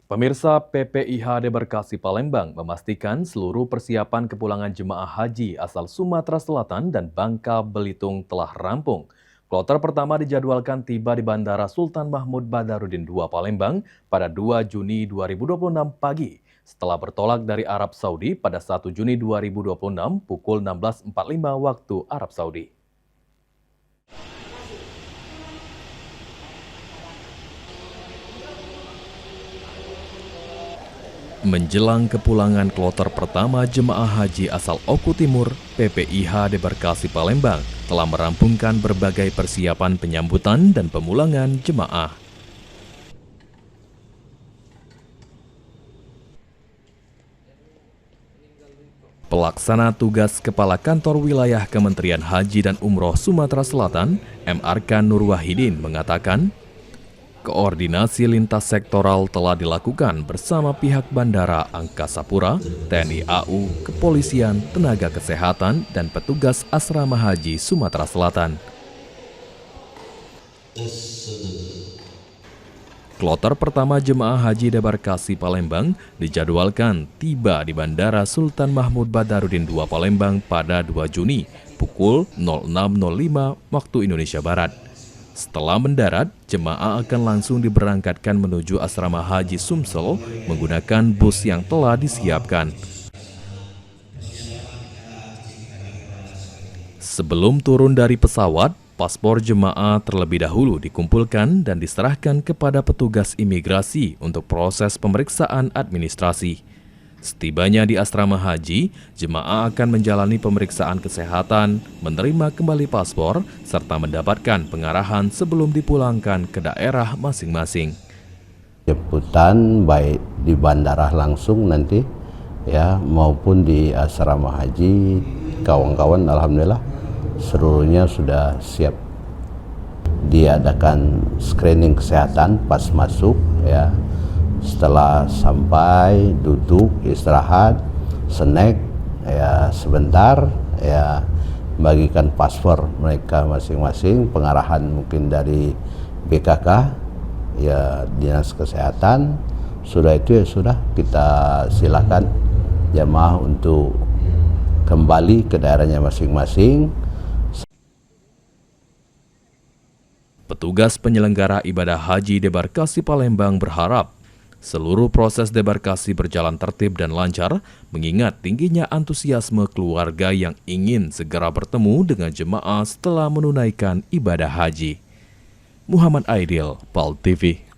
Pemirsa PPIH Debarkasi Palembang memastikan seluruh persiapan kepulangan jemaah haji asal Sumatera Selatan dan Bangka Belitung telah rampung. Kloter pertama dijadwalkan tiba di Bandara Sultan Mahmud Badarudin II Palembang pada 2 Juni 2026 pagi, setelah bertolak dari Arab Saudi pada 1 Juni 2026 pukul 16.45 waktu Arab Saudi. Menjelang kepulangan kloter pertama jemaah haji asal Oku Timur, PPIH Debarkasi Palembang telah merampungkan berbagai persiapan penyambutan dan pemulangan jemaah. Pelaksana tugas Kepala Kantor Wilayah Kementerian Haji dan Umroh Sumatera Selatan, MRK Nur Wahidin mengatakan, koordinasi lintas sektoral telah dilakukan bersama pihak Bandara Angkasa Pura, TNI AU, Kepolisian, Tenaga Kesehatan, dan petugas Asrama Haji Sumatera Selatan. Kloter pertama jemaah haji Debarkasi Palembang dijadwalkan tiba di Bandara Sultan Mahmud Badarudin II Palembang pada 2 Juni pukul 06.05 waktu Indonesia Barat. Setelah mendarat, jemaah akan langsung diberangkatkan menuju asrama haji Sumsel menggunakan bus yang telah disiapkan. Sebelum turun dari pesawat, paspor jemaah terlebih dahulu dikumpulkan dan diserahkan kepada petugas imigrasi untuk proses pemeriksaan administrasi. Setibanya di asrama haji, jemaah akan menjalani pemeriksaan kesehatan, menerima kembali paspor, serta mendapatkan pengarahan sebelum dipulangkan ke daerah masing-masing. Jemputan baik di bandara langsung nanti ya maupun di asrama haji, kawan-kawan alhamdulillah seluruhnya sudah siap. Diadakan screening kesehatan pas masuk ya. Setelah sampai, duduk, istirahat, snack, ya sebentar, ya bagikan paspor mereka masing-masing, pengarahan mungkin dari BKK, ya Dinas Kesehatan, sudah itu ya sudah kita silakan jemaah untuk kembali ke daerahnya masing-masing. Petugas penyelenggara ibadah haji Debarkasi Palembang berharap seluruh proses debarkasi berjalan tertib dan lancar, mengingat tingginya antusiasme keluarga yang ingin segera bertemu dengan jemaah setelah menunaikan ibadah haji. Muhammad Aidil, PAL TV.